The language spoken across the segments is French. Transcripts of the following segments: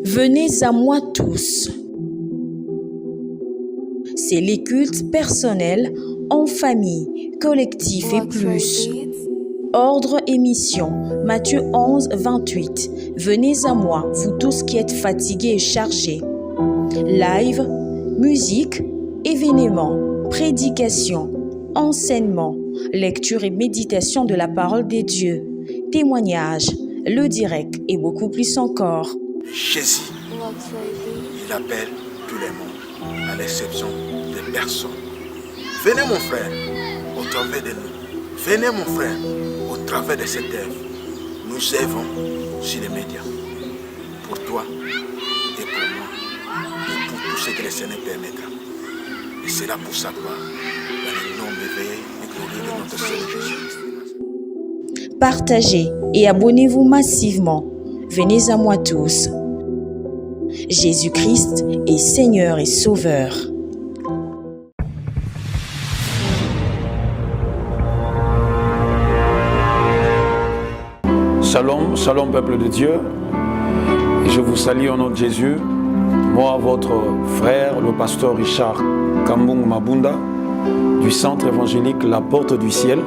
Venez à moi tous. C'est les cultes personnels, en famille, collectifs et plus. Ordre et mission, Matthieu 11, 28. Venez à moi, vous tous qui êtes fatigués et chargés. Live, musique, événements, prédication, enseignement, lecture et méditation de la parole des dieux, témoignages, le direct et beaucoup plus encore. Jésus, il appelle tout le monde, à l'exception des personnes. Venez mon frère, au travers de nous. Venez mon frère, au travers de cette œuvre. Nous œuvrons sur les médias. Pour toi et pour moi, et pour tout ce que le Seigneur permettra. Et c'est là pour sa gloire, dans le nom merveilleux et glorieux de notre Seigneur Jésus. Partagez et abonnez-vous massivement. Venez à moi tous. Jésus-Christ est Seigneur et Sauveur. Shalom, shalom peuple de Dieu. Et je vous salue au nom de Jésus. Moi, votre frère, le pasteur Richard Kambung Mabunda, du centre évangélique La Porte du Ciel.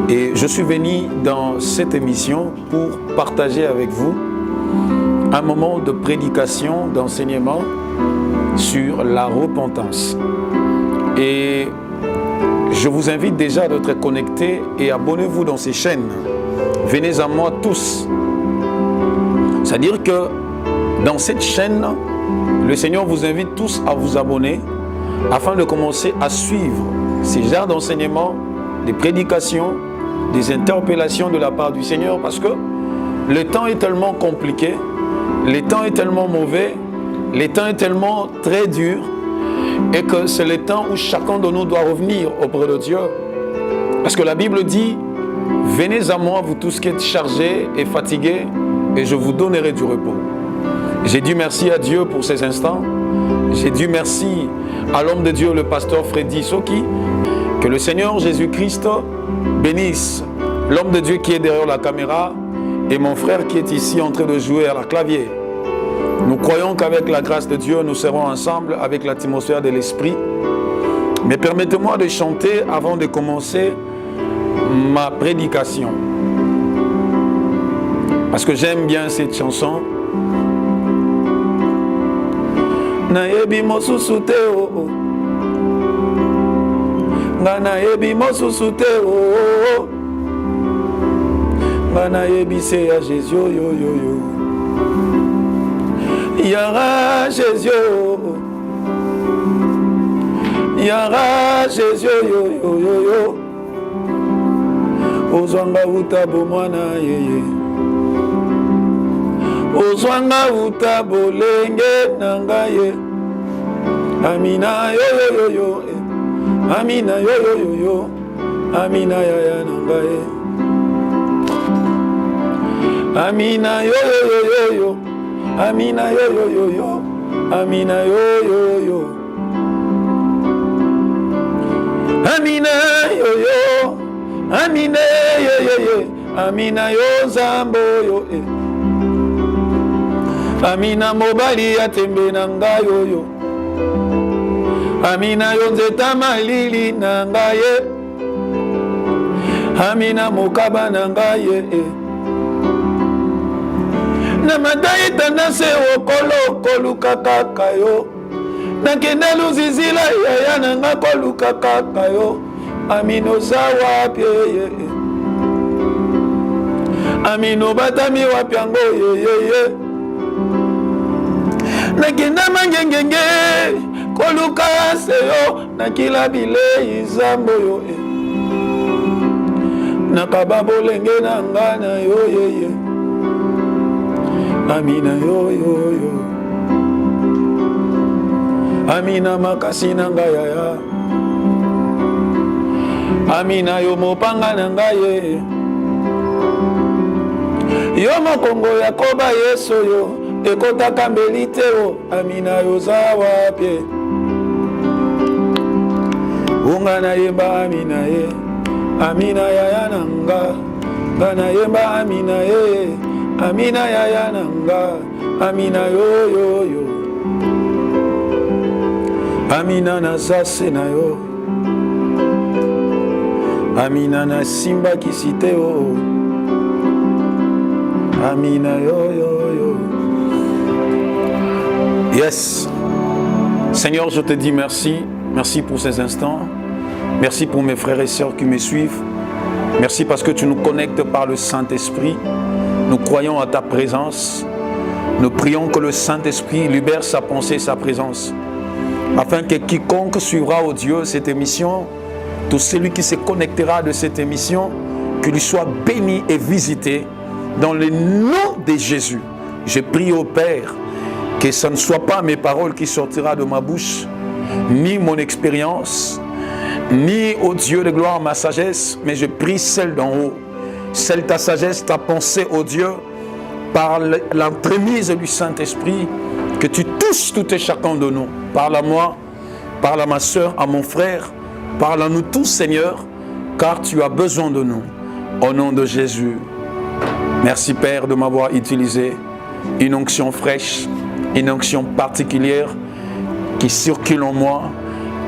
Et je suis venu dans cette émission pour partager avec vous un moment de prédication, d'enseignement sur la repentance. Et je vous invite déjà à être connectés et abonnez-vous dans ces chaînes. Venez à moi tous. C'est-à-dire que dans cette chaîne, le Seigneur vous invite tous à vous abonner afin de commencer à suivre ces genres d'enseignements, des prédications, des interpellations de la part du Seigneur, parce que le temps est tellement compliqué, le temps est tellement mauvais, le temps est tellement très dur, et que c'est le temps où chacun de nous doit revenir auprès de Dieu. Parce que la Bible dit: venez à moi, vous tous qui êtes chargés et fatigués, et je vous donnerai du repos. J'ai dit merci à Dieu pour ces instants. J'ai dit merci à l'homme de Dieu, le pasteur Freddy Soki. Que le Seigneur Jésus-Christ bénisse l'homme de Dieu qui est derrière la caméra et mon frère qui est ici en train de jouer à la clavier. Nous croyons qu'avec la grâce de Dieu, nous serons ensemble avec l'atmosphère de l'Esprit. Mais permettez-moi de chanter avant de commencer ma prédication. Parce que j'aime bien cette chanson. Nayebi mosusu te o o. Nga nayebi mosusu te o o. Nga nayebi se ya Jésus yo yo yo. Yara Jésus yo. Yara Jésus yo yo yo yo. Ozwanga utabo mwana yeye. Ozwanga utabo lenge nangaye. Amina yo yo yo yo. Amina yo yo yo yo. Amina ya ya nangaye. Amina yo yo yo yo yo. Amina yo yo yo yo. Amina yo yo yo. Amina yo yo. Amina yo yo yo. Amina yo zambo yo eh. Amina mobali ya tembe nanga yo yo. Amina yo nzeta malili nangaye. Amina mokaba nangaye eh. Na madayi tandase okolo koluka kaka yo. Nakende luzizila yaya nanga koluka kaka yo. Amino zawa pye ye. Amino batami wapyango ye ye ye. Nakende mangengenge koluka seyo nakila bile izambo yo e. Nakababo lenge nangana yo ye ye. Amina yo yo yo. Amina makasi nanga ya ya. Amina yo mopanga nanga ye. Yo mokongo Yakoba yeso yo. Ekotaka mbelite o. Amina yo zawa pye. Unga na yemba amina ye. Amina ya ya nanga. Gana yemba amina ye. Amina yaya nanga, Amina yo yo yo. Amina na zase na yo. Amina na simba kisite yo. Amina yo yo yo. Yes. Seigneur, je te dis merci. Merci pour ces instants. Merci pour mes frères et sœurs qui me suivent. Merci parce que tu nous connectes par le Saint-Esprit. Nous croyons à ta présence. Nous prions que le Saint-Esprit libère sa pensée et sa présence. Afin que quiconque suivra, oh Dieu, cette émission, tout celui qui se connectera de cette émission, qu'il soit béni et visité dans le nom de Jésus. Je prie au Père que ce ne soit pas mes paroles qui sortiront de ma bouche, ni mon expérience, ni, ô Dieu de gloire, ma sagesse, mais je prie celle d'en haut, celle ta sagesse, ta pensée, ô Dieu, par l'entremise du Saint-Esprit, que tu touches tout et chacun de nous. Parle à moi, parle à ma soeur, à mon frère, parle à nous tous, Seigneur, car tu as besoin de nous. Au nom de Jésus. Merci, Père, de m'avoir utilisé une onction fraîche, une onction particulière qui circule en moi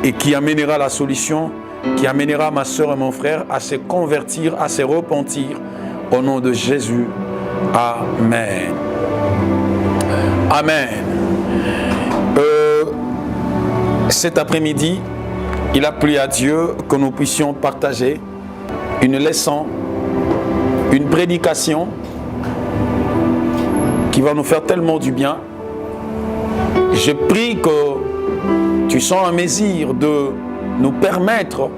et qui amènera la solution, qui amènera ma soeur et mon frère à se convertir, à se repentir. Au nom de Jésus. Amen. Amen. Cet après-midi, il a plu à Dieu que nous puissions partager une leçon, une prédication qui va nous faire tellement du bien. Je prie que tu sens un désir de nous permettre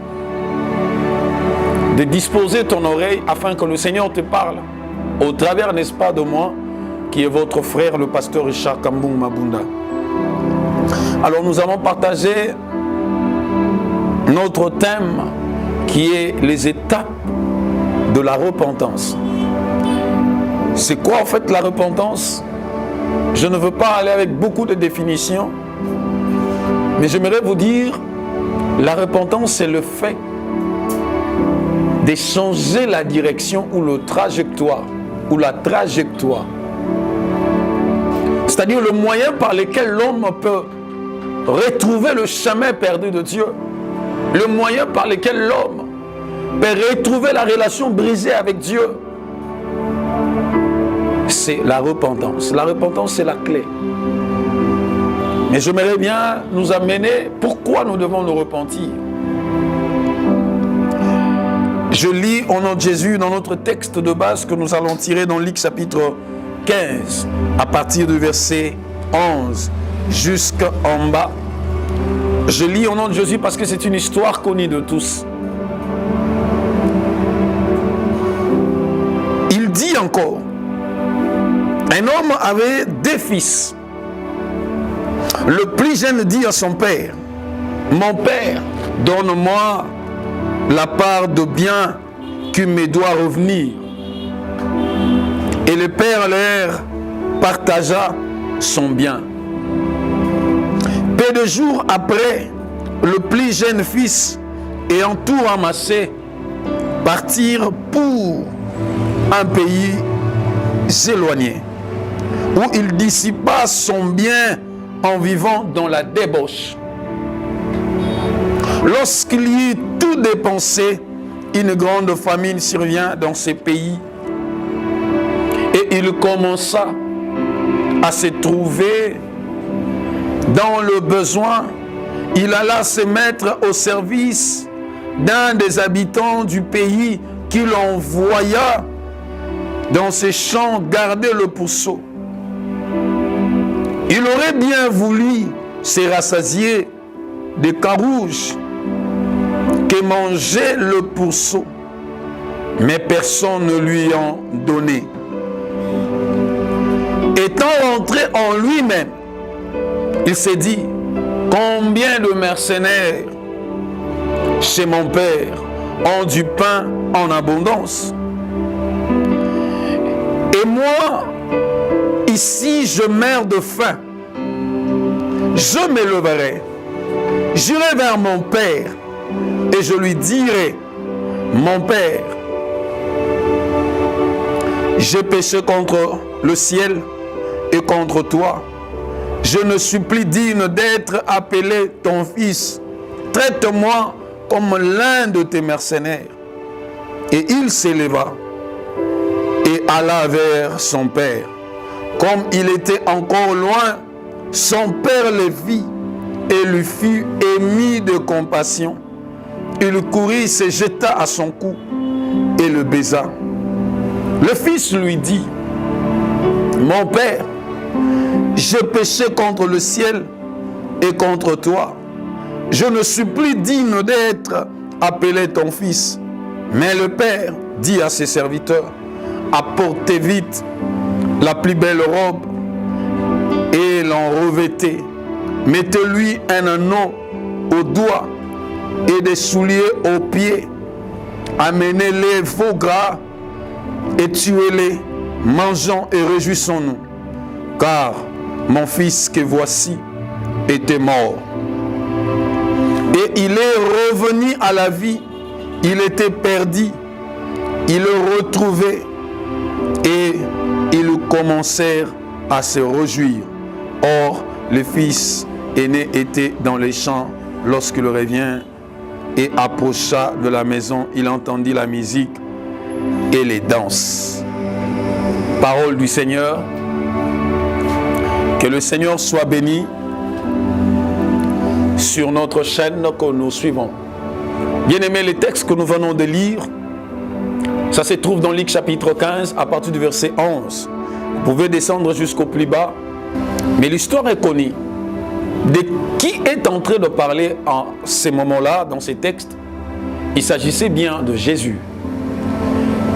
de disposer ton oreille afin que le Seigneur te parle au travers, n'est-ce pas, de moi, qui est votre frère, le pasteur Richard Kambung Mabunda. Alors nous allons partager notre thème qui est les étapes de la repentance. C'est quoi en fait la repentance? Je ne veux pas aller avec beaucoup de définitions, mais j'aimerais vous dire, la repentance c'est le fait de changer la direction ou le trajectoire, ou la trajectoire. C'est-à-dire le moyen par lequel l'homme peut retrouver le chemin perdu de Dieu. Le moyen par lequel l'homme peut retrouver la relation brisée avec Dieu. C'est la repentance. La repentance, c'est la clé. Mais j'aimerais bien nous amener pourquoi nous devons nous repentir. Je lis au nom de Jésus dans notre texte de base que nous allons tirer dans Luc chapitre 15, à partir du verset 11 jusqu'en bas. Je lis au nom de Jésus parce que c'est une histoire connue de tous. Il dit encore, un homme avait 2 fils. Le plus jeune dit à son père, mon père, donne-moi la part de bien qui me doit revenir. Et le père leur partagea son bien. Peu de jours après, le plus jeune fils, ayant tout ramassé, partirent pour un pays éloigné, où il dissipa son bien en vivant dans la débauche. Lorsqu'il y eut tout dépensé, une grande famine survint dans ces pays et il commença à se trouver dans le besoin. Il alla se mettre au service d'un des habitants du pays qui l'envoya dans ses champs garder le pourceau. Il aurait bien voulu se rassasier des carouges que mangeait le pourceau, mais personne ne lui en donnait. Étant rentré en lui-même, il s'est dit, combien de mercenaires chez mon père ont du pain en abondance, et moi ici je meurs de faim. Je me leverai, j'irai vers mon père et je lui dirai, mon père, j'ai péché contre le ciel et contre toi. Je ne suis plus digne d'être appelé ton fils. Traite-moi comme l'un de tes mercenaires. Et il s'éleva et alla vers son père. Comme il était encore loin, son père le vit et lui fut ému de compassion. Il courut, se jeta à son cou et le baisa. Le fils lui dit, mon père, j'ai péché contre le ciel et contre toi. Je ne suis plus digne d'être appelé ton fils. Mais le père dit à ses serviteurs, apportez vite la plus belle robe et l'en revêtez. Mettez-lui un anneau au doigt et des souliers aux pieds. Amenez-les veaux gras et tuez-les. Mangeons et réjouissons-nous. Car mon fils que voici était mort. Et il est revenu à la vie. Il était perdu. Ils le retrouvaient. Et ils commencèrent à se réjouir. Or, le fils aîné était dans les champs lorsqu'il revint et approcha de la maison. Il entendit la musique et les danses. Parole du Seigneur. Que le Seigneur soit béni sur notre chaîne que nous suivons. Bien-aimés, les textes que nous venons de lire, ça se trouve dans Luc chapitre 15 à partir du verset 11. Vous pouvez descendre jusqu'au plus bas. Mais l'histoire est connue. De qui est en train de parler en ces moments-là, dans ces textes? Il s'agissait bien de Jésus.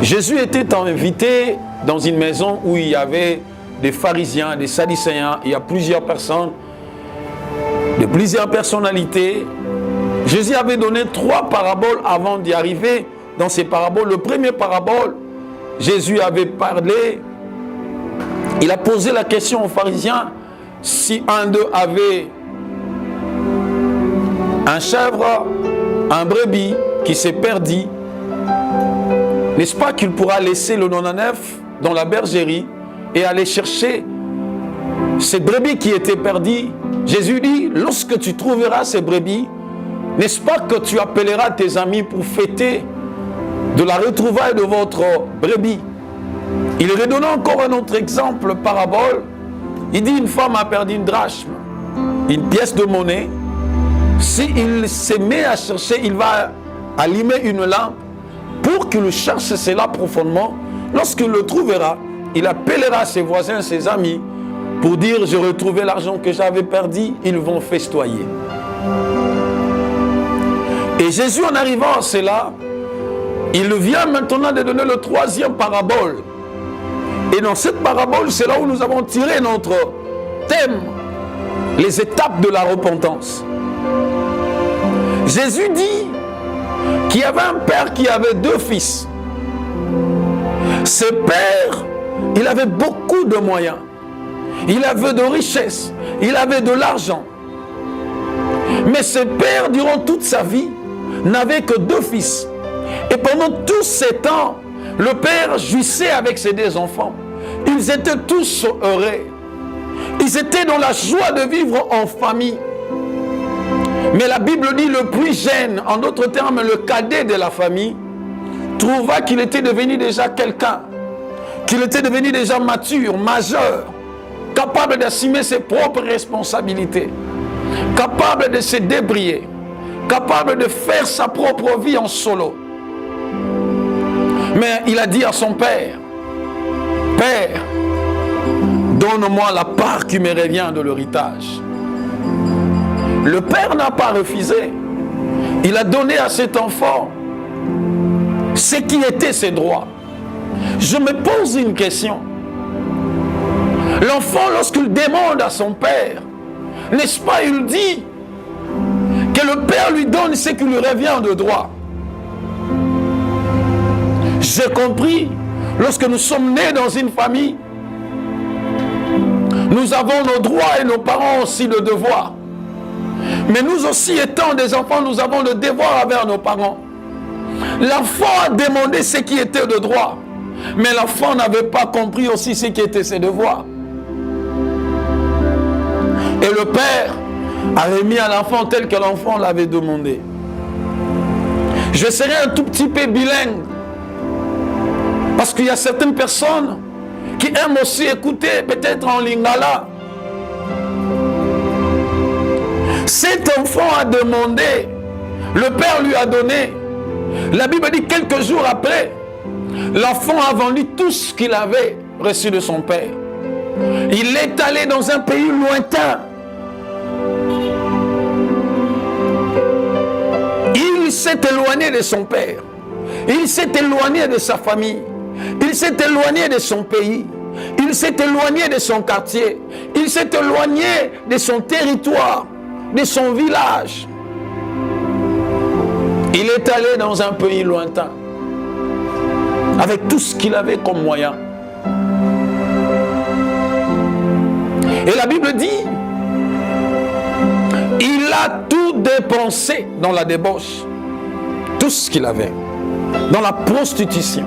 Jésus était invité dans une maison où il y avait des pharisiens, des sadducéens. Il y a plusieurs personnes, de plusieurs personnalités. Jésus avait donné 3 paraboles avant d'y arriver. Dans ces paraboles, le premier parabole, Jésus avait parlé. Il a posé la question aux pharisiens si un d'eux avait un chèvre, un brebis qui s'est perdu, n'est-ce pas qu'il pourra laisser le 99 dans la bergerie et aller chercher ces brebis qui étaient perdues? Jésus dit, lorsque tu trouveras ces brebis, n'est-ce pas que tu appelleras tes amis pour fêter de la retrouvaille de votre brebis? Il redonne encore un autre exemple, parabole. Il dit, une femme a perdu une drachme, une pièce de monnaie. S'il se met à chercher, il va allumer une lampe pour qu'il cherche cela profondément. Lorsqu'il le trouvera, il appellera ses voisins, ses amis, pour dire, j'ai retrouvé l'argent que j'avais perdu. Ils vont festoyer. Et Jésus, en arrivant à cela, il vient maintenant de donner le 3e parabole. Et dans cette parabole, c'est là où nous avons tiré notre thème, les étapes de la repentance. Jésus dit qu'il y avait un père qui avait 2 fils. Ce père, il avait beaucoup de moyens. Il avait de richesses. Il avait de l'argent. Mais ce père, durant toute sa vie, n'avait que 2 fils. Et pendant tous ces temps, le père jouissait avec ses 2 enfants. Ils étaient tous heureux. Ils étaient dans la joie de vivre en famille. Mais la Bible dit le plus jeune, en d'autres termes le cadet de la famille, trouva qu'il était devenu déjà quelqu'un, qu'il était devenu déjà mature, majeur, capable d'assumer ses propres responsabilités, capable de se débrouiller, capable de faire sa propre vie en solo. Mais il a dit à son père, « Père, donne-moi la part qui me revient de l'héritage. » Le père n'a pas refusé. Il a donné à cet enfant ce qui était ses droits. Je me pose une question. L'enfant, lorsqu'il demande à son père, n'est-ce pas, il dit que le père lui donne ce qui lui revient de droit. J'ai compris, lorsque nous sommes nés dans une famille, nous avons nos droits et nos parents aussi le devoir. Mais nous aussi, étant des enfants, nous avons le devoir envers nos parents. L'enfant a demandé ce qui était de droit. Mais l'enfant n'avait pas compris aussi ce qui était ses devoirs. Et le père a remis à l'enfant tel que l'enfant l'avait demandé. Je serai un tout petit peu bilingue. Parce qu'il y a certaines personnes qui aiment aussi écouter peut-être en lingala. Cet enfant a demandé, le père lui a donné. La Bible dit quelques jours après, l'enfant a vendu tout ce qu'il avait reçu de son père. Il est allé dans un pays lointain. Il s'est éloigné de son père. Il s'est éloigné de sa famille. Il s'est éloigné de son pays. Il s'est éloigné de son quartier. Il s'est éloigné de son territoire, de son village. Il est allé dans un pays lointain avec tout ce qu'il avait comme moyen. Et la Bible dit, il a tout dépensé dans la débauche. Tout ce qu'il avait. Dans la prostitution.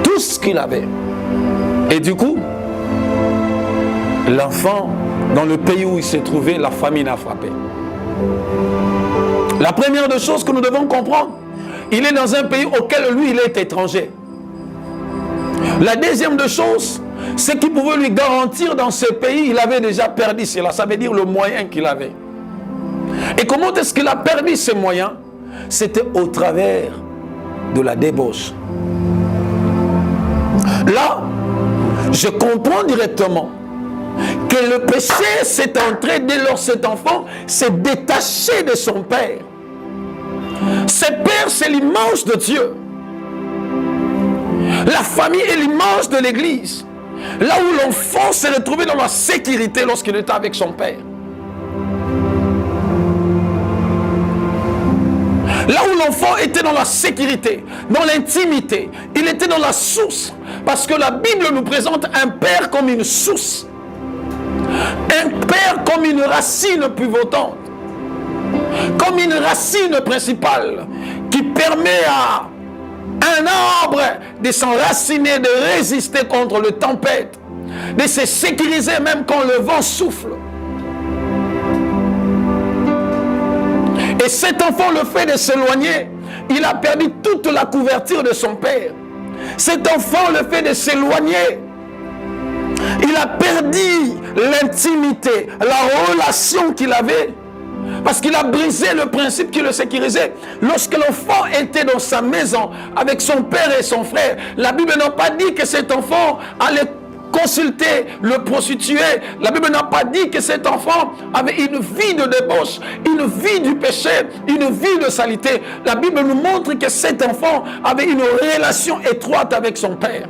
Tout ce qu'il avait. Et du coup, l'enfant, dans le pays où il s'est trouvé, la famine a frappé. La première des choses que nous devons comprendre, il est dans un pays auquel lui, il est étranger. La deuxième des choses, c'est qu'il pouvait lui garantir dans ce pays, il avait déjà perdu cela. Ça veut dire le moyen qu'il avait. Et comment est-ce qu'il a perdu ces moyens? C'était au travers de la débauche. Là, je comprends directement que le péché s'est entré dès lors cet enfant s'est détaché de son père. Ce père, c'est l'image de Dieu. La famille est l'image de l'église. Là où l'enfant s'est retrouvé dans la sécurité lorsqu'il était avec son père. Là où l'enfant était dans la sécurité, dans l'intimité, il était dans la source. Parce que la Bible nous présente un père comme une source. Un père comme une racine pivotante. Comme une racine principale qui permet à un arbre de s'enraciner, de résister contre le tempête, de se sécuriser même quand le vent souffle. Et cet enfant, le fait de s'éloigner, il a perdu toute la couverture de son père. Cet enfant, le fait de s'éloigner, il a perdu l'intimité, la relation qu'il avait, parce qu'il a brisé le principe qui le sécurisait. Lorsque l'enfant était dans sa maison avec son père et son frère, la Bible n'a pas dit que cet enfant allait consulter le prostitué. La Bible n'a pas dit que cet enfant avait une vie de débauche, une vie du péché, une vie de saleté. La Bible nous montre que cet enfant avait une relation étroite avec son père.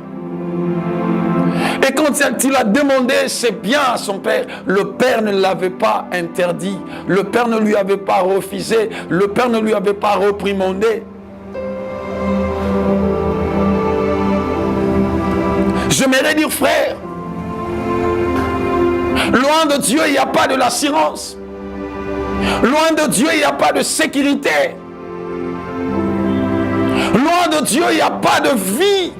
Et quand il a demandé ses biens à son père, le père ne l'avait pas interdit. Le père ne lui avait pas refusé. Le père ne lui avait pas réprimandé. J'aimerais dire, frère, loin de Dieu, il n'y a pas de l'assurance. Loin de Dieu, il n'y a pas de sécurité. Loin de Dieu, il n'y a pas de vie.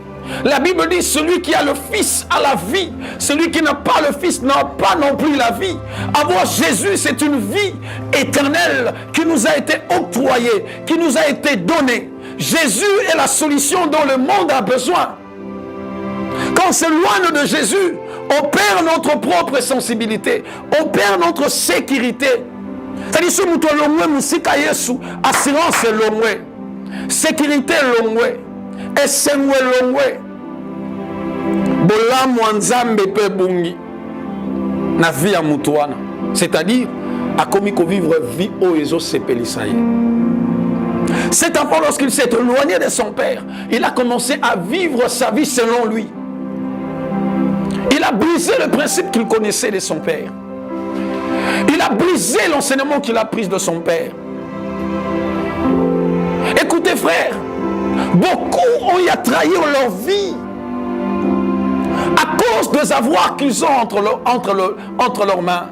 La Bible dit, celui qui a le Fils a la vie. Celui qui n'a pas le Fils n'a pas non plus la vie. Avoir Jésus, c'est une vie éternelle qui nous a été octroyée, qui nous a été donnée. Jésus est la solution dont le monde a besoin. Quand on s'éloigne de Jésus, on perd notre propre sensibilité, on perd notre sécurité. C'est-à-dire, si nous avons assurance est l'omwe, sécurité est l'omwe, et c'est l'omwe. Bola mwanzambe pe bungi na vie à mutuana, c'est-à-dire à commis qu'on vivre vie au ezo sepelisaye. Cet enfant, lorsqu'il s'est éloigné de son père, il a commencé à vivre sa vie selon lui. Il a brisé le principe qu'il connaissait de son père. Il a brisé l'enseignement qu'il a pris de son père. Écoutez, frère, beaucoup ont y trahi leur vie à cause des avoirs qu'ils ont entre leurs mains.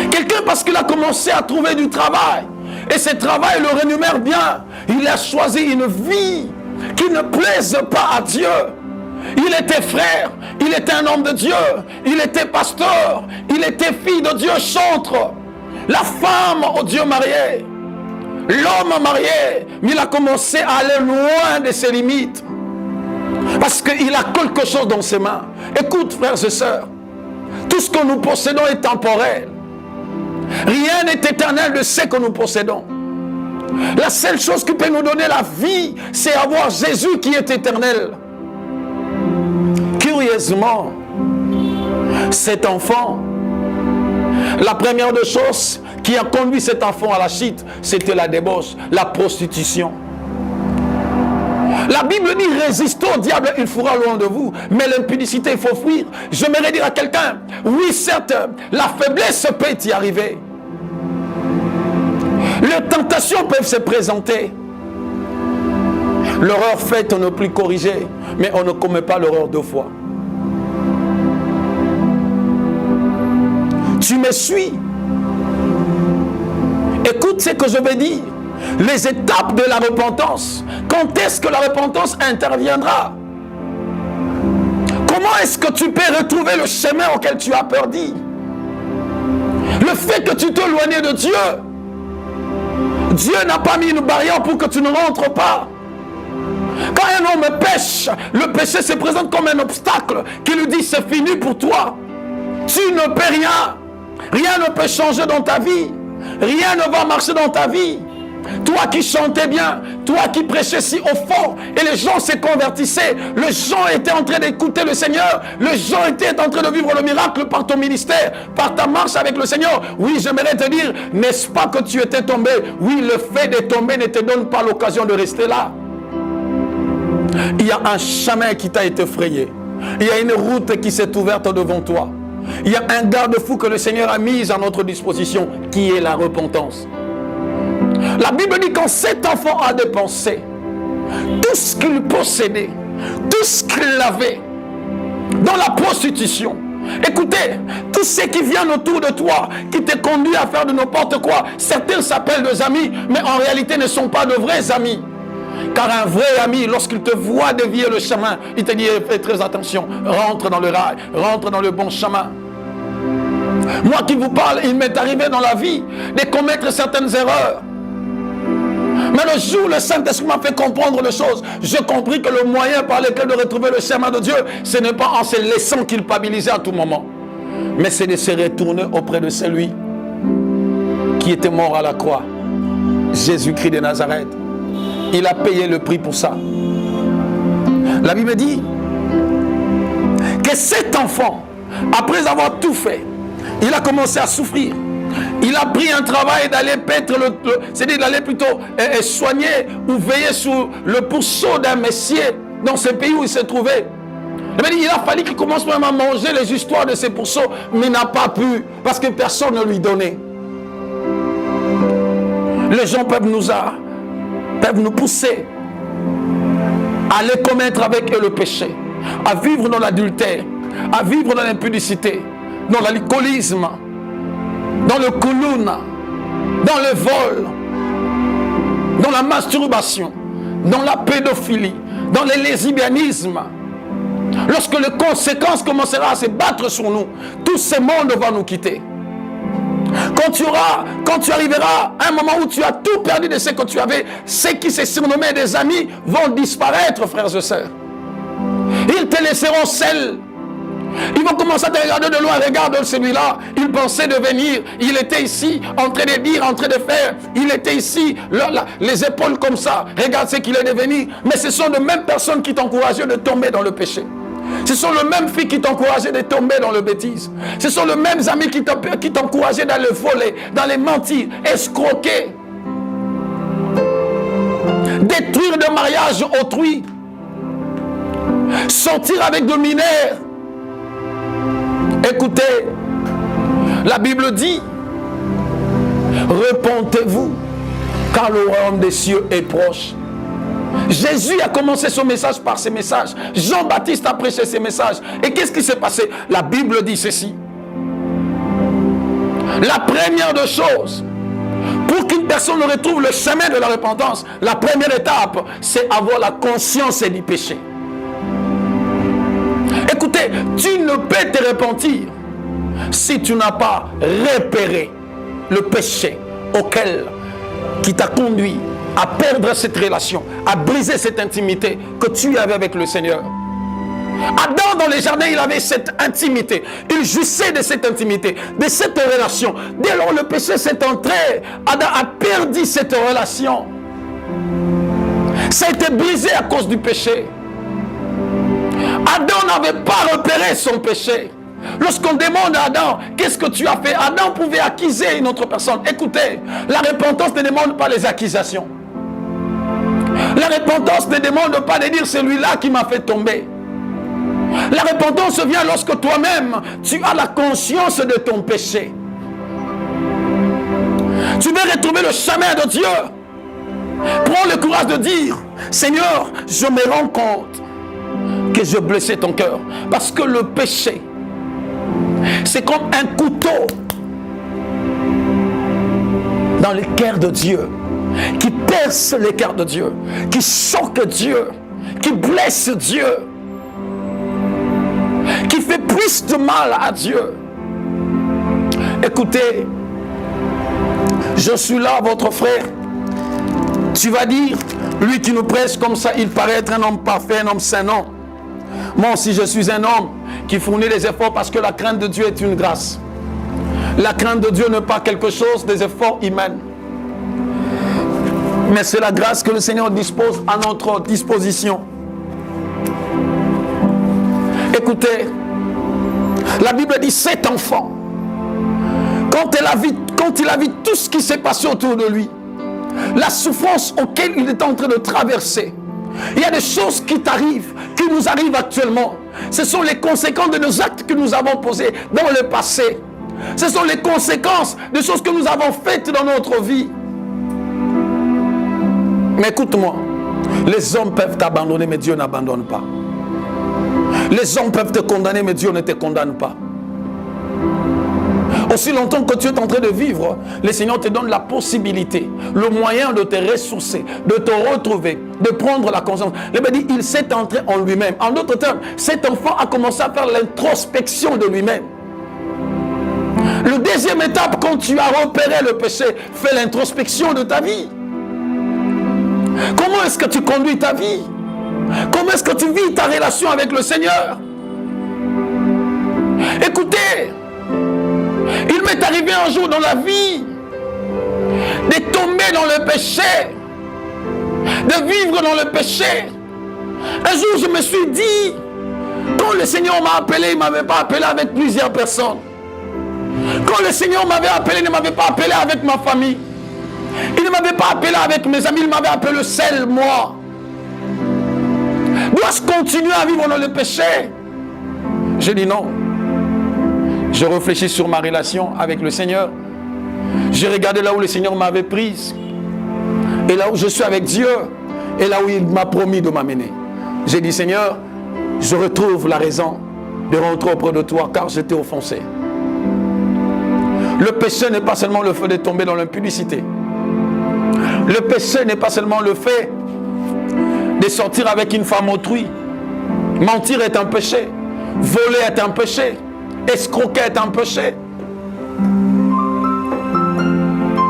Quelqu'un, parce qu'il a commencé à trouver du travail, et ce travail le rémunère bien, il a choisi une vie qui ne plaisent pas à Dieu. Il était frère, il était un homme de Dieu, il était pasteur, il était fille de Dieu, chantre. La femme au Dieu marié, l'homme marié, mais il a commencé à aller loin de ses limites. Parce qu'il a quelque chose dans ses mains. Écoute, frères et sœurs, tout ce que nous possédons est temporel. Rien n'est éternel de ce que nous possédons. La seule chose qui peut nous donner la vie, c'est avoir Jésus qui est éternel. Curieusement, cet enfant, la première des choses qui a conduit cet enfant à la chute, c'était la débauche, la prostitution. La Bible dit, résistez au diable, il fera loin de vous. Mais l'impudicité, il faut fuir. J'aimerais dire à quelqu'un, oui certes, la faiblesse peut y arriver. Les tentations peuvent se présenter. L'erreur faite, on ne peut plus corriger, mais on ne commet pas l'erreur deux fois. Tu me suis? Écoute ce que je vais dire. Les étapes de la repentance. Quand est-ce que la repentance interviendra? Comment est-ce que tu peux retrouver le chemin auquel tu as perdu? Le fait que tu t'éloignes de Dieu, Dieu n'a pas mis une barrière pour que tu ne rentres pas. Quand un homme pêche, le péché se présente comme un obstacle qui lui dit c'est fini pour toi. Tu ne peux rien. Rien ne peut changer dans ta vie. Rien ne va marcher dans ta vie. Toi qui chantais bien, toi qui prêchais si au fond, et les gens se convertissaient, les gens étaient en train d'écouter le Seigneur, les gens étaient en train de vivre le miracle par ton ministère, par ta marche avec le Seigneur. Oui, j'aimerais te dire, n'est-ce pas que tu étais tombé? Oui, le fait de tomber ne te donne pas l'occasion de rester là. Il y a un chemin qui t'a été frayé. Il y a une route qui s'est ouverte devant toi. Il y a un garde-fou que le Seigneur a mis à notre disposition, qui est la repentance. La Bible dit quand cet enfant a dépensé tout ce qu'il possédait, tout ce qu'il avait dans la prostitution. Écoutez, tous ceux qui viennent autour de toi, qui te conduisent à faire de n'importe quoi, certains s'appellent des amis, mais en réalité ne sont pas de vrais amis. Car un vrai ami, lorsqu'il te voit dévier le chemin, il te dit fais très attention, rentre dans le rail, rentre dans le bon chemin. Moi qui vous parle, il m'est arrivé dans la vie de commettre certaines erreurs. Mais le jour où le Saint-Esprit m'a fait comprendre les choses, j'ai compris que le moyen par lequel de retrouver le chemin de Dieu, ce n'est pas en se laissant culpabiliser à tout moment, mais c'est de se retourner auprès de celui qui était mort à la croix, Jésus-Christ de Nazareth. Il a payé le prix pour ça. La Bible dit que cet enfant, après avoir tout fait, il a commencé à souffrir. Il a pris un travail d'aller paître, c'est-à-dire d'aller plutôt soigner ou veiller sur le pourceau d'un messier dans ce pays où il se trouvait. Il a fallu qu'il commence même à manger les histoires de ces pourceaux, mais il n'a pas pu, parce que personne ne lui donnait. Les gens peuvent nous pousser à aller commettre avec eux le péché, à vivre dans l'adultère, à vivre dans l'impudicité, dans l'alcoolisme, dans le kouloun, dans le vol, dans la masturbation, dans la pédophilie, dans le lesbianisme. Lorsque les conséquences commenceront à se battre sur nous, tout ce monde va nous quitter. Quand tu arriveras à un moment où tu as tout perdu de ce que tu avais, ceux qui se surnommaient des amis vont disparaître, frères et sœurs. Ils te laisseront seuls. Ils vont commencer à te regarder de loin. Regarde celui-là, il pensait devenir, il était ici, en train de dire, en train de faire, il était ici, les épaules comme ça, regarde ce qu'il est devenu. Mais ce sont les mêmes personnes qui t'encourageaient de tomber dans le péché. Ce sont les mêmes filles qui t'encourageaient de tomber dans le bêtise. Ce sont les mêmes amis qui t'encourageaient d'aller voler, d'aller mentir, escroquer, détruire des mariages autrui, sortir avec des mineurs. Écoutez, la Bible dit, repentez-vous, car le royaume des cieux est proche. Jésus a commencé son message par ces messages. Jean-Baptiste a prêché ces messages. Et qu'est-ce qui s'est passé? La Bible dit ceci. La première des choses, pour qu'une personne ne retrouve le chemin de la repentance, la première étape, c'est avoir la conscience du péché. Écoutez, tu ne peux te repentir si tu n'as pas repéré le péché qui t'a conduit à perdre cette relation, à briser cette intimité que tu avais avec le Seigneur. Adam dans les jardins, il avait cette intimité. Il jouissait de cette intimité, de cette relation. Dès lors le péché s'est entré, Adam a perdu cette relation. Ça a été brisé à cause du péché. Adam n'avait pas repéré son péché. Lorsqu'on demande à Adam, qu'est-ce que tu as fait? Adam pouvait accuser une autre personne. Écoutez, la repentance ne demande pas les accusations. La repentance ne demande pas de dire celui-là qui m'a fait tomber. La repentance vient lorsque toi-même, tu as la conscience de ton péché. Tu veux retrouver le chemin de Dieu. Prends le courage de dire, Seigneur, je me rends compte que je blessais ton cœur. Parce que le péché, c'est comme un couteau dans le cœur de Dieu, qui perce le cœur de Dieu, qui choque Dieu, qui blesse Dieu, qui fait plus de mal à Dieu. Écoutez, je suis là, votre frère. Tu vas dire, lui qui nous prêche comme ça, il paraît être un homme parfait, un homme saint. Non. Moi aussi, je suis un homme qui fournit des efforts parce que la crainte de Dieu est une grâce. La crainte de Dieu n'est pas quelque chose des efforts humains. Mais c'est la grâce que le Seigneur dispose à notre disposition. Écoutez, la Bible dit cet enfant, quand il a vu tout ce qui s'est passé autour de lui, la souffrance auquel il est en train de traverser, il y a des choses qui t'arrivent, qui nous arrivent actuellement. Ce sont les conséquences de nos actes que nous avons posés dans le passé. Ce sont les conséquences des choses que nous avons faites dans notre vie. Mais écoute-moi, les hommes peuvent t'abandonner, mais Dieu n'abandonne pas. Les hommes peuvent te condamner, mais Dieu ne te condamne pas. Aussi longtemps que tu es en train de vivre, le Seigneur te donne la possibilité, le moyen de te ressourcer, de te retrouver, de prendre la conscience. Il dit, il s'est entré en lui-même. En d'autres termes, cet enfant a commencé à faire l'introspection de lui-même. La deuxième étape, quand tu as repéré le péché, fais l'introspection de ta vie. Comment est-ce que tu conduis ta vie? Comment est-ce que tu vis ta relation avec le Seigneur? Écoutez, il m'est arrivé un jour dans la vie de tomber dans le péché, de vivre dans le péché. Un jour, je me suis dit, quand le Seigneur m'a appelé, il ne m'avait pas appelé avec plusieurs personnes. Quand le Seigneur m'avait appelé, il ne m'avait pas appelé avec ma famille. Il ne m'avait pas appelé avec mes amis, il m'avait appelé seul, moi. Dois-je continuer à vivre dans le péché? J'ai dit non. Je réfléchis sur ma relation avec le Seigneur. J'ai regardé là où le Seigneur m'avait prise. Et là où je suis avec Dieu. Et là où il m'a promis de m'amener. J'ai dit, Seigneur, je retrouve la raison de rentrer auprès de toi car j'étais offensé. Le péché n'est pas seulement le fait de tomber dans l'impudicité. Le péché n'est pas seulement le fait de sortir avec une femme autrui. Mentir est un péché. Voler est un péché. Escroquer est un péché.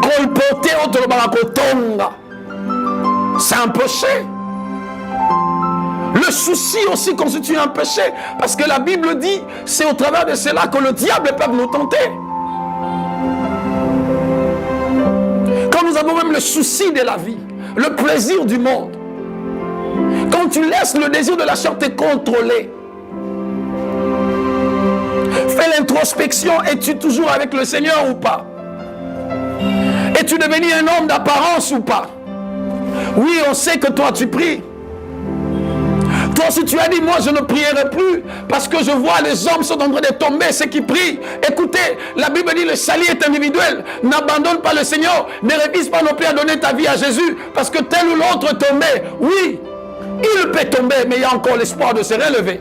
Colporter autre barakotonga, c'est un péché. Le souci aussi constitue un péché. Parce que la Bible dit, c'est au travers de cela que le diable peut nous tenter. Quand nous avons même le souci de la vie, le plaisir du monde, quand tu laisses le désir de la chair te contrôler, fais l'introspection, es-tu toujours avec le Seigneur ou pas? Es-tu devenu un homme d'apparence ou pas? Oui, on sait que toi tu pries. Toi si tu as dit, moi je ne prierai plus parce que je vois les hommes sont en train de tomber, ceux qui prient. Écoutez, la Bible dit le salut est individuel. N'abandonne pas le Seigneur. Ne refuse pas non plus à donner ta vie à Jésus parce que tel ou l'autre est tombé. Oui, il peut tomber, mais il y a encore l'espoir de se relever.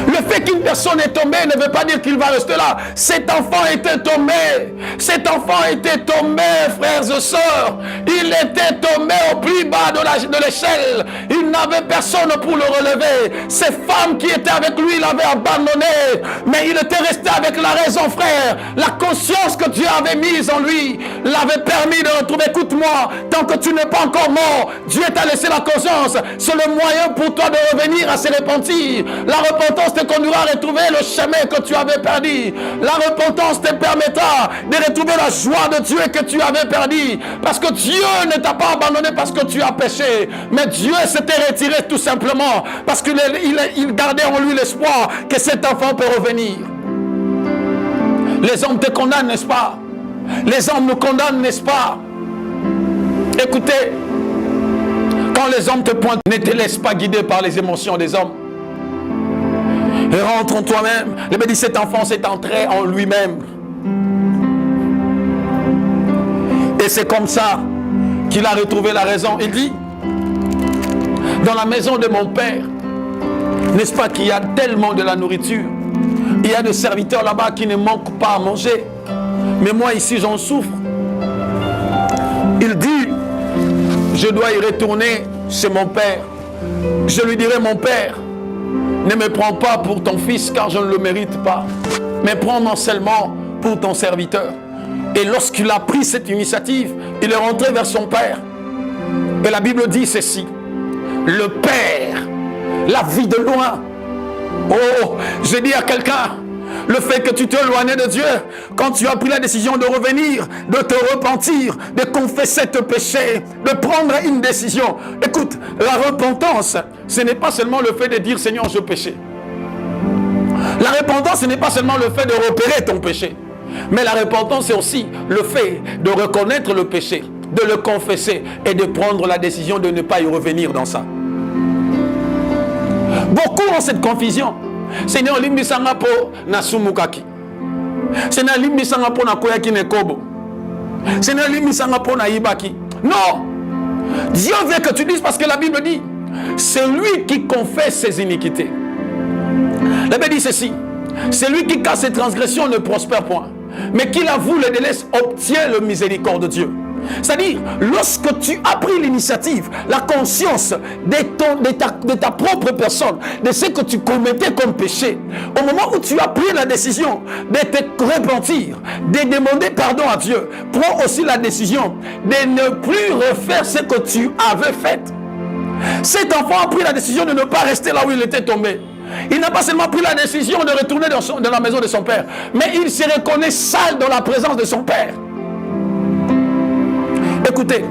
Le fait qu'une personne est tombée ne veut pas dire qu'il va rester là. Cet enfant était tombé. Cet enfant était tombé, frères et sœurs. Il était tombé au plus bas de l'échelle. Il n'avait personne pour le relever. Ces femmes qui étaient avec lui l'avaient abandonné. Mais il était resté avec la raison, frère. La conscience que Dieu avait mise en lui l'avait permis de retrouver. Écoute-moi, tant que tu n'es pas encore mort, Dieu t'a laissé la conscience. C'est le moyen pour toi de revenir à se repentir. La repentance te conduira à retrouver le chemin que tu avais perdu. La repentance te permettra de retrouver la joie de Dieu que tu avais perdu. Parce que Dieu ne t'a pas abandonné parce que tu as péché. Mais Dieu s'était retiré tout simplement parce qu'il gardait en lui l'espoir que cet enfant peut revenir. Les hommes te condamnent, n'est-ce pas? Les hommes nous condamnent, n'est-ce pas? Écoutez, quand les hommes te pointent, ne te laisse pas guider par les émotions des hommes. Et rentre en toi-même. Le Bible dit, cet enfant s'est entré en lui-même. Et c'est comme ça qu'il a retrouvé la raison. Il dit, dans la maison de mon père, n'est-ce pas qu'il y a tellement de la nourriture? Il y a des serviteurs là-bas qui ne manquent pas à manger. Mais moi ici, j'en souffre. Il dit, je dois y retourner chez mon père. Je lui dirai, mon père, ne me prends pas pour ton fils car je ne le mérite pas. Mais prends-moi seulement pour ton serviteur. Et lorsqu'il a pris cette initiative, il est rentré vers son père. Et la Bible dit ceci. Le père l'a vu de loin. Oh, je dis à quelqu'un, le fait que tu t'es éloigné de Dieu, quand tu as pris la décision de revenir, de te repentir, de confesser tes péchés, de prendre une décision. Écoute, la repentance, ce n'est pas seulement le fait de dire Seigneur, je péché. La repentance, ce n'est pas seulement le fait de repérer ton péché. Mais la repentance, c'est aussi le fait de reconnaître le péché, de le confesser et de prendre la décision de ne pas y revenir dans ça. Beaucoup ont cette confusion. Seigneur, limbisanga po na sumukaki. Seigneur, limbisanga po na koyaki nekobo. Seigneur, limbisanga po na ibaki. Non. Dieu veut que tu dises parce que la Bible dit, c'est lui qui confesse ses iniquités. La Bible dit ceci. C'est lui qui casse ses transgressions ne prospère point. Mais qui l'avoue le délaisse obtient le miséricorde de Dieu. C'est-à-dire, lorsque tu as pris l'initiative, la conscience de ta propre personne, de ce que tu commettais comme péché, au moment où tu as pris la décision de te repentir, de demander pardon à Dieu, prends aussi la décision de ne plus refaire ce que tu avais fait. Cet enfant a pris la décision de ne pas rester là où il était tombé. Il n'a pas seulement pris la décision de retourner dans la maison de son père, mais il se reconnaît sale dans la présence de son père. Écoutez,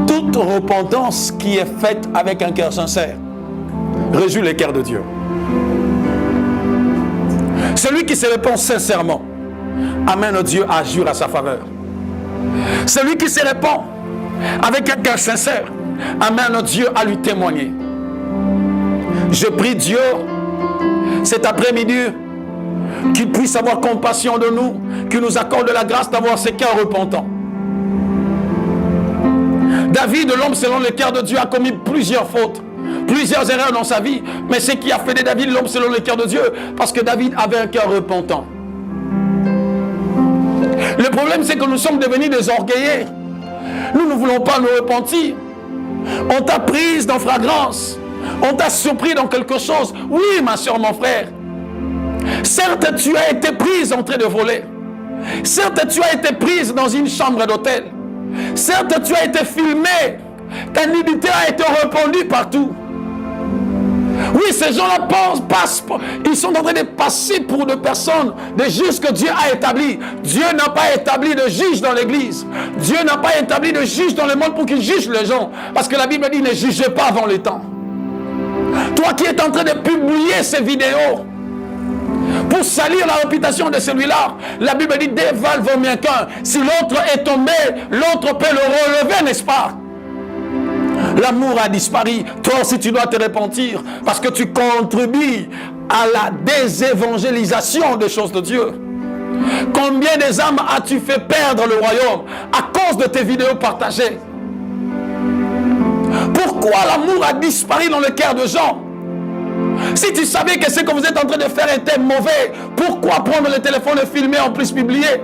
toute repentance qui est faite avec un cœur sincère réjouit le cœur de Dieu. Celui qui se repent sincèrement amène Dieu à agir à sa faveur. Celui qui se repent avec un cœur sincère amène Dieu à lui témoigner. Je prie Dieu cet après-midi qu'il puisse avoir compassion de nous, qu'il nous accorde la grâce d'avoir ce cœur repentant. David, l'homme selon le cœur de Dieu, a commis plusieurs fautes, plusieurs erreurs dans sa vie. Mais ce qui a fait de David l'homme selon le cœur de Dieu, parce que David avait un cœur repentant. Le problème, c'est que nous sommes devenus des orgueillés. Nous ne voulons pas nous repentir. On t'a prise dans flagrance. On t'a surpris dans quelque chose. Oui, ma soeur, mon frère. Certes, tu as été prise en train de voler. Certes, tu as été prise dans une chambre d'hôtel. Certes, tu as été filmé. Ta nudité a été répandue partout. Oui, ces gens-là ils sont en train de passer pour des personnes, des juges que Dieu a établis. Dieu n'a pas établi de juges dans l'église. Dieu n'a pas établi de juges dans le monde pour qu'ils jugent les gens. Parce que la Bible dit, ne jugez pas avant le temps. Toi qui es en train de publier ces vidéos pour salir la réputation de celui-là, la Bible dit, deux valent vaut mieux qu'un. Si l'autre est tombé, l'autre peut le relever, n'est-ce pas? L'amour a disparu. Toi aussi tu dois te repentir parce que tu contribues à la désévangélisation des choses de Dieu. Combien des âmes as-tu fait perdre le royaume à cause de tes vidéos partagées? Pourquoi l'amour a disparu dans le cœur de gens? Si tu savais que ce que vous êtes en train de faire était mauvais, pourquoi prendre le téléphone et filmer en plus publier?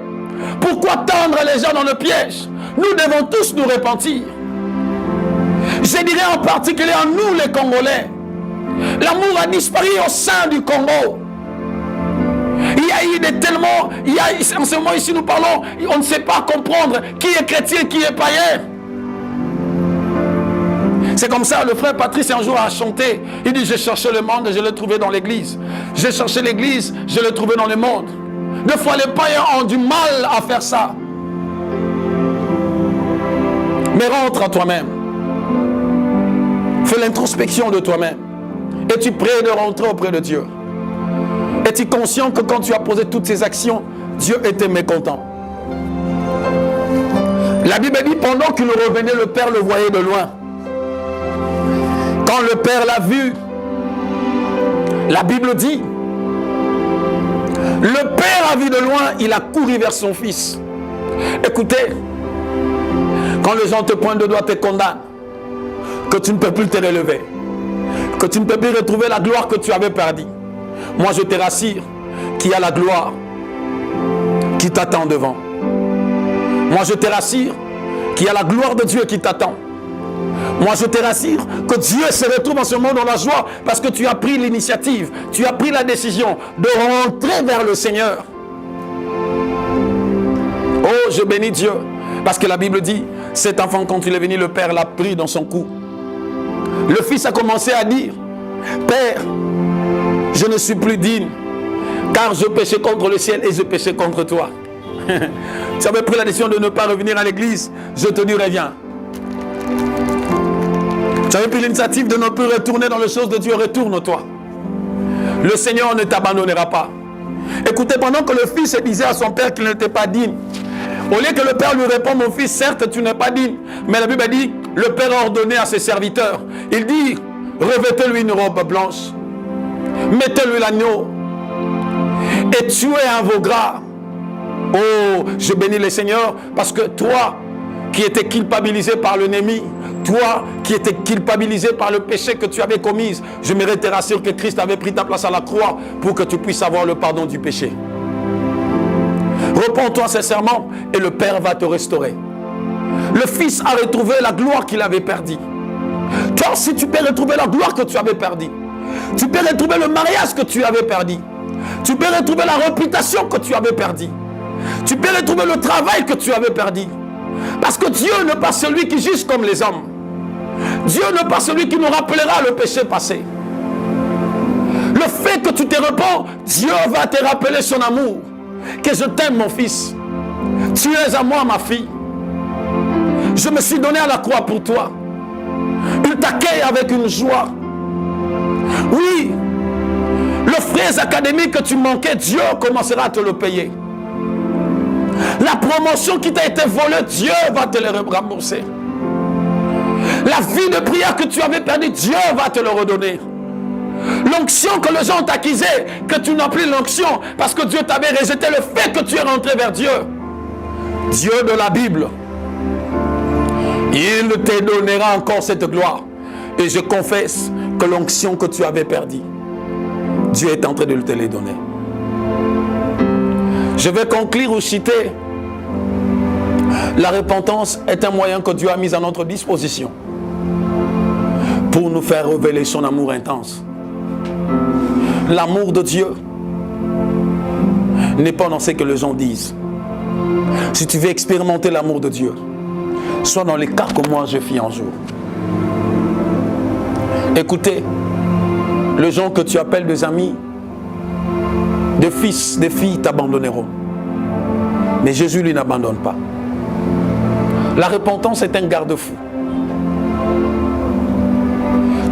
Pourquoi tendre les gens dans le piège? Nous devons tous nous repentir. Je dirais en particulier en nous les Congolais. L'amour a disparu au sein du Congo. Il y a eu tellement... en ce moment ici nous parlons, on ne sait pas comprendre qui est chrétien, qui est païen. C'est comme ça, le frère Patrice un jour a chanté. Il dit, j'ai cherché le monde et je l'ai trouvé dans l'église. J'ai cherché l'église, je l'ai trouvé dans le monde. Des fois, les païens ont du mal à faire ça. Mais rentre à toi-même. Fais l'introspection de toi-même. Es-tu prêt de rentrer auprès de Dieu? Es-tu conscient que quand tu as posé toutes ces actions, Dieu était mécontent? La Bible dit, pendant qu'il revenait, le Père le voyait de loin. Quand le Père l'a vu, la Bible dit, le Père a vu de loin, il a couru vers son Fils. Écoutez, quand les gens te pointent le doigt, te condamnent, que tu ne peux plus te relever, que tu ne peux plus retrouver la gloire que tu avais perdue. Moi, je te rassure qu'il y a la gloire qui t'attend devant. Moi, je te rassure qu'il y a la gloire de Dieu qui t'attend. Moi, je te rassure que Dieu se retrouve en ce monde dans la joie parce que tu as pris l'initiative, tu as pris la décision de rentrer vers le Seigneur. Oh, je bénis Dieu parce que la Bible dit, cet enfant, quand il est venu, le Père l'a pris dans son cou. Le Fils a commencé à dire, Père, je ne suis plus digne car je péchais contre le ciel et je péchais contre toi. Tu avais pris la décision de ne pas revenir à l'église, je te dis reviens. Tu avais pris l'initiative de ne plus retourner dans les choses de Dieu, retourne-toi. Le Seigneur ne t'abandonnera pas. Écoutez, pendant que le Fils disait à son Père qu'il n'était pas digne, au lieu que le Père lui réponde, mon fils, certes tu n'es pas digne, mais la Bible dit, le Père a ordonné à ses serviteurs, il dit, revêtez-lui une robe blanche, mettez-lui l'agneau, et tuez un veau gras. Oh, je bénis le Seigneur, parce que toi, qui étais culpabilisé par l'ennemi, toi qui étais culpabilisé par le péché que tu avais commis, je me te rassure que Christ avait pris ta place à la croix pour que tu puisses avoir le pardon du péché. Repends-toi sincèrement et le Père va te restaurer. Le Fils a retrouvé la gloire qu'il avait perdue. Toi aussi tu peux retrouver la gloire que tu avais perdue. Tu peux retrouver le mariage que tu avais perdu. Tu peux retrouver la réputation que tu avais perdue. Tu peux retrouver le travail que tu avais perdu. Parce que Dieu n'est pas celui qui juge comme les hommes. Dieu n'est pas celui qui nous rappellera le péché passé. Le fait que tu te repens, Dieu va te rappeler son amour. Que je t'aime mon fils. Tu es à moi ma fille. Je me suis donné à la croix pour toi. Il t'accueille avec une joie. Oui, le frais académique que tu manquais, Dieu commencera à te le payer. La promotion qui t'a été volée, Dieu va te le rembourser. La vie de prière que tu avais perdue, Dieu va te le redonner. L'onction que les gens ont accusée, que tu n'as plus l'onction parce que Dieu t'avait rejeté, le fait que tu es rentré vers Dieu. Dieu de la Bible, il te donnera encore cette gloire. Et je confesse que l'onction que tu avais perdue, Dieu est en train de te les donner. Je vais conclure ou citer. La repentance est un moyen que Dieu a mis à notre disposition pour nous faire révéler son amour intense. L'amour de Dieu n'est pas dans ce que les gens disent. Si tu veux expérimenter l'amour de Dieu, sois dans les cas que moi je fis un jour. Écoutez, les gens que tu appelles des amis, des fils, des filles t'abandonneront. Mais Jésus lui n'abandonne pas. La repentance est un garde-fou.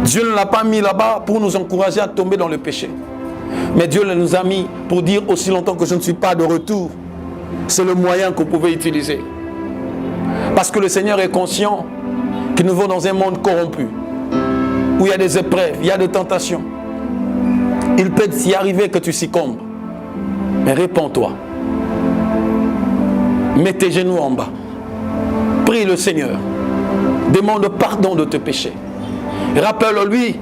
Dieu ne l'a pas mis là-bas pour nous encourager à tomber dans le péché. Mais Dieu nous a mis pour dire aussi longtemps que je ne suis pas de retour. C'est le moyen que vous pouvez utiliser. Parce que le Seigneur est conscient que nous vivons dans un monde corrompu. Où il y a des épreuves, il y a des tentations. Il peut y arriver que tu succombes. Mais répands-toi. Mets tes genoux en bas. Prie le Seigneur. Demande pardon de tes péchés. Rappelle-lui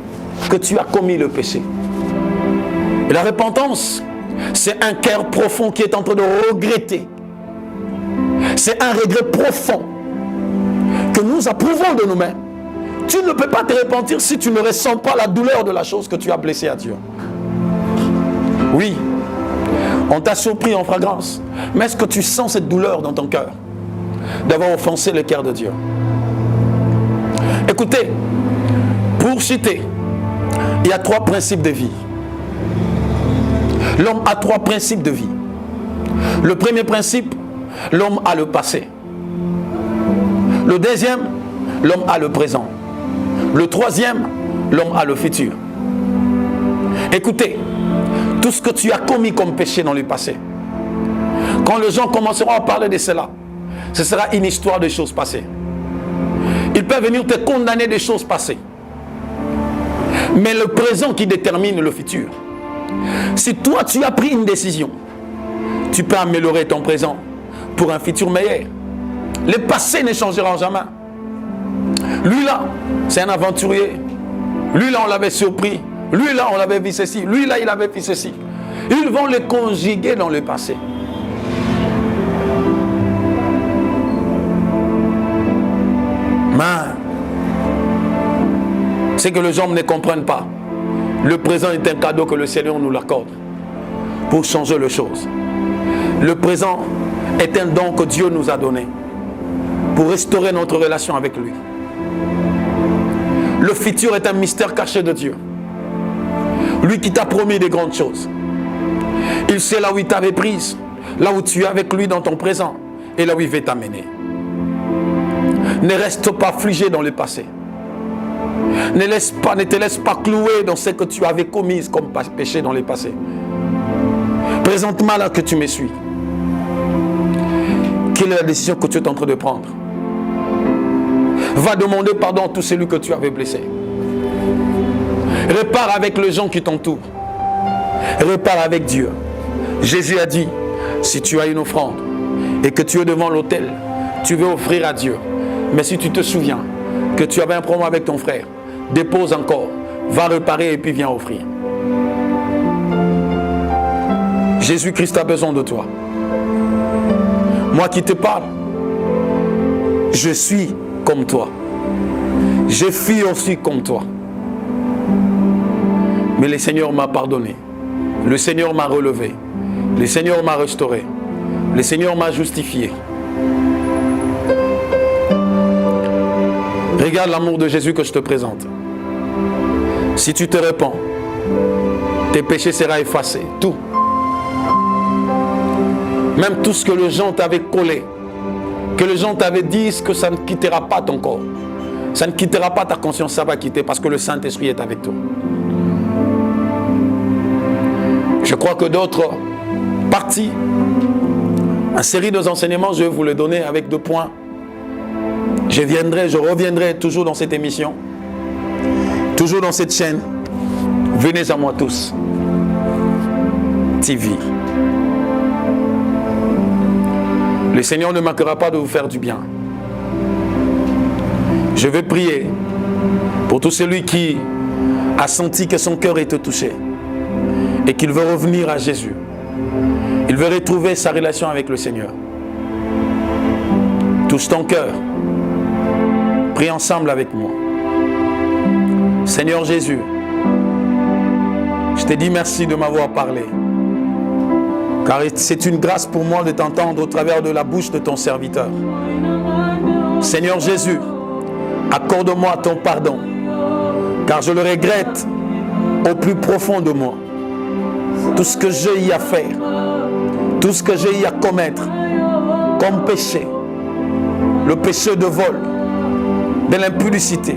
que tu as commis le péché. Et la repentance, c'est un cœur profond qui est en train de regretter. C'est un regret profond que nous approuvons de nous-mêmes. Tu ne peux pas te repentir si tu ne ressens pas la douleur de la chose que tu as blessée à Dieu. Oui, on t'a surpris en fragrance, mais est-ce que tu sens cette douleur dans ton cœur d'avoir offensé le cœur de Dieu? Écoutez, pour citer, il y a 3 principes de vie. L'homme a 3 principes de vie. Le premier principe, l'homme a le passé. Le deuxième, l'homme a le présent. Le troisième, l'homme a le futur. Écoutez, tout ce que tu as commis comme péché dans le passé, quand les gens commenceront à parler de cela, ce sera une histoire de choses passées. Ils peuvent venir te condamner des choses passées. Mais le présent qui détermine le futur. Si toi tu as pris une décision, tu peux améliorer ton présent pour un futur meilleur. Le passé ne changera jamais. Lui là, c'est un aventurier. Lui là, on l'avait surpris. Lui là, on l'avait vu ceci. Lui là, il avait fait ceci. Ils vont le conjuguer dans le passé. Mais c'est que les hommes ne comprennent pas. Le présent est un cadeau que le Seigneur nous l'accorde pour changer les choses. Le présent est un don que Dieu nous a donné pour restaurer notre relation avec lui. Le futur est un mystère caché de Dieu. Lui qui t'a promis des grandes choses. Il sait là où il t'avait prise, là où tu es avec lui dans ton présent et là où il veut t'amener. Ne reste pas figé dans le passé. Ne te laisse pas clouer dans ce que tu avais commis comme péché dans le passé. Présentement là que tu me suis. Quelle est la décision que tu es en train de prendre? Va demander pardon à tout celui que tu avais blessé. Répare avec les gens qui t'entourent. Répare avec Dieu. Jésus a dit, si tu as une offrande et que tu es devant l'autel, tu veux offrir à Dieu. Mais si tu te souviens que tu avais un problème avec ton frère, dépose encore, va réparer et puis viens offrir. Jésus-Christ a besoin de toi. Moi qui te parle, je suis comme toi. Je suis aussi comme toi. Mais le Seigneur m'a pardonné. Le Seigneur m'a relevé. Le Seigneur m'a restauré. Le Seigneur m'a justifié. Regarde l'amour de Jésus que je te présente. Si tu te répands, tes péchés seront effacés. Tout. Même tout ce que les gens t'avaient collé, que les gens t'avaient dit que ça ne quittera pas ton corps. Ça ne quittera pas ta conscience, ça va quitter parce que le Saint-Esprit est avec toi. Je crois que d'autres parties, une série d'enseignements, je vais vous les donner avec 2 points. Je reviendrai toujours dans cette émission, toujours dans cette chaîne. Venez à moi tous. TV. Le Seigneur ne manquera pas de vous faire du bien. Je vais prier pour tout celui qui a senti que son cœur était touché et qu'il veut revenir à Jésus. Il veut retrouver sa relation avec le Seigneur. Touche ton cœur. Prie ensemble avec moi. Seigneur Jésus, je te dis merci de m'avoir parlé. Car c'est une grâce pour moi de t'entendre au travers de la bouche de ton serviteur. Seigneur Jésus, accorde-moi ton pardon, car je le regrette au plus profond de moi. Tout ce que j'ai eu à faire, tout ce que j'ai eu à commettre comme péché, le péché de vol, de l'impudicité,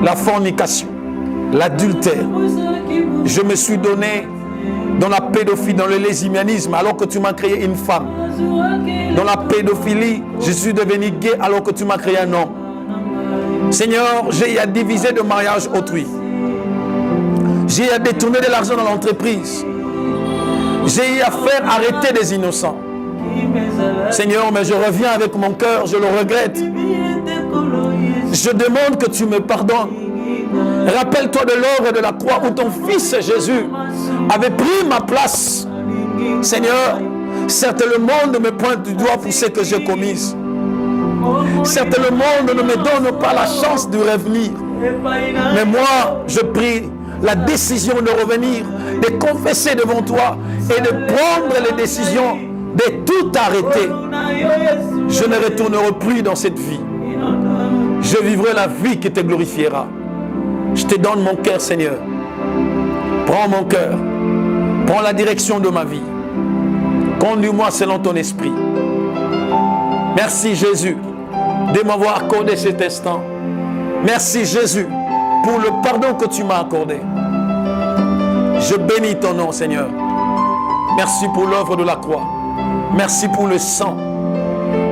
la fornication, l'adultère. Je me suis donné dans la pédophilie, dans le lesbianisme, alors que tu m'as créé une femme. Dans la pédophilie, je suis devenu gay alors que tu m'as créé un homme. Seigneur, j'ai eu à diviser de mariage autrui. J'ai eu à détourner de l'argent dans l'entreprise. J'ai eu à faire arrêter des innocents. Seigneur, mais je reviens avec mon cœur, je le regrette. Je demande que tu me pardonnes. Rappelle-toi de l'œuvre de la croix où ton fils Jésus avait pris ma place. Seigneur, certes le monde me pointe du doigt pour ce que j'ai commis. Certes le monde ne me donne pas la chance de revenir. Mais moi, je prie la décision de revenir, de confesser devant toi et de prendre les décisions de tout arrêter. Je ne retournerai plus dans cette vie. Je vivrai la vie qui te glorifiera. Je te donne mon cœur, Seigneur. Prends mon cœur. Prends la direction de ma vie. Conduis-moi selon ton esprit. Merci Jésus de m'avoir accordé cet instant. Merci Jésus pour le pardon que tu m'as accordé. Je bénis ton nom, Seigneur. Merci pour l'œuvre de la croix. Merci pour le sang.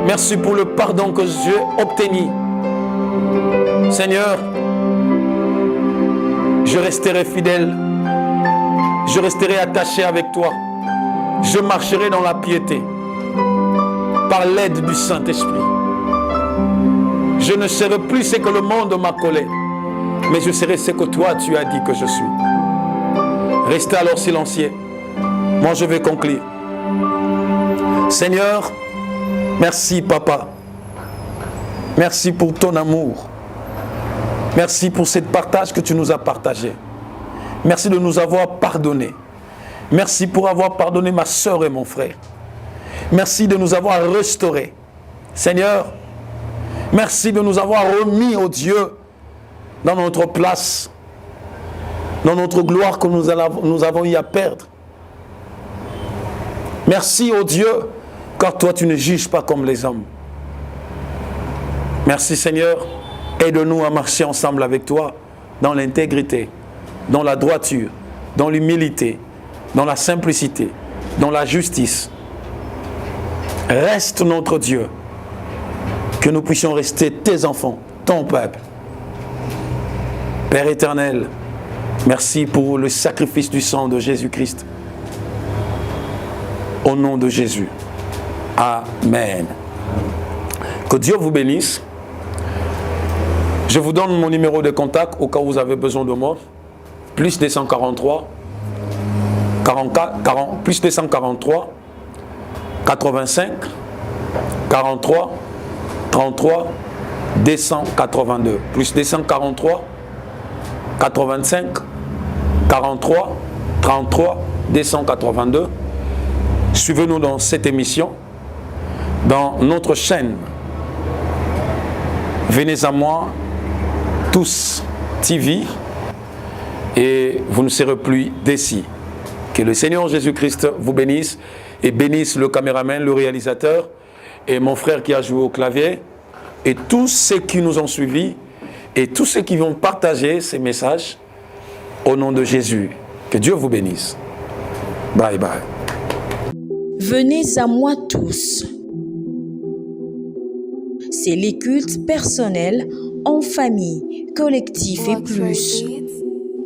Merci pour le pardon que j'ai obtenu. Seigneur, je resterai fidèle. Je resterai attaché avec toi. Je marcherai dans la piété par l'aide du Saint-Esprit. Je ne serai plus ce que le monde m'a collé, mais je serai ce que toi tu as dit que je suis. Restez alors silencieux. Moi je vais conclure. Seigneur, merci Papa. Merci pour ton amour. Merci pour ce partage que tu nous as partagé. Merci de nous avoir pardonné. Merci pour avoir pardonné ma soeur et mon frère. Merci de nous avoir restaurés. Seigneur, merci de nous avoir remis au Dieu dans notre place, dans notre gloire que nous avons eu à perdre. Merci au Dieu, car toi tu ne juges pas comme les hommes. Merci Seigneur, aide-nous à marcher ensemble avec toi dans l'intégrité, dans la droiture, dans l'humilité, dans la simplicité, dans la justice. Reste notre Dieu, que nous puissions rester tes enfants, ton peuple. Père éternel, merci pour le sacrifice du sang de Jésus-Christ. Au nom de Jésus. Amen. Que Dieu vous bénisse. Je vous donne mon numéro de contact au cas où vous avez besoin de moi. Plus 243 plus 243 85 43 33 282. Plus 243 85 43 33 282. Suivez-nous dans cette émission, dans notre chaîne. Venez à moi, tous TV, et vous ne serez plus déçus. Que le Seigneur Jésus-Christ vous bénisse et bénisse le caméraman, le réalisateur et mon frère qui a joué au clavier et tous ceux qui nous ont suivis et tous ceux qui vont partager ces messages au nom de Jésus. Que Dieu vous bénisse. Bye bye. Venez à moi tous. C'est les cultes personnels, en famille, collectif et plus.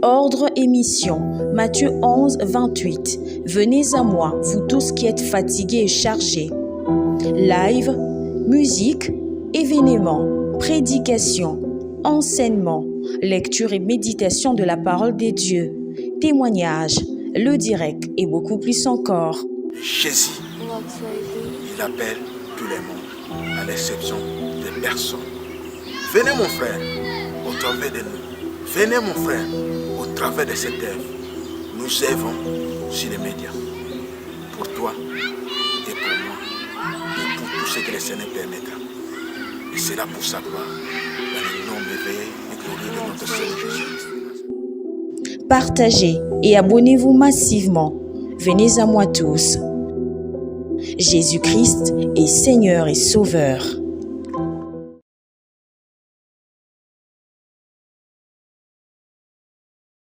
Ordre et mission, Matthieu 11, 28. Venez à moi, vous tous qui êtes fatigués et chargés. Live, musique, événements, prédication, enseignement, lecture et méditation de la parole des dieux, témoignages, le direct et beaucoup plus encore. Jésus, il appelle tout le monde, à l'exception des personnes. Venez mon frère, au travers de nous. Venez mon frère, au travers de cette œuvre. Nous œuvrons sur les médias. Pour toi et pour moi et pour tout ce que le Seigneur permettra. Et c'est là pour sa gloire, dans le nom éveillé et glorieux de notre Seigneur Jésus. Partagez et abonnez-vous massivement. Venez à moi tous. Jésus-Christ est Seigneur et Sauveur.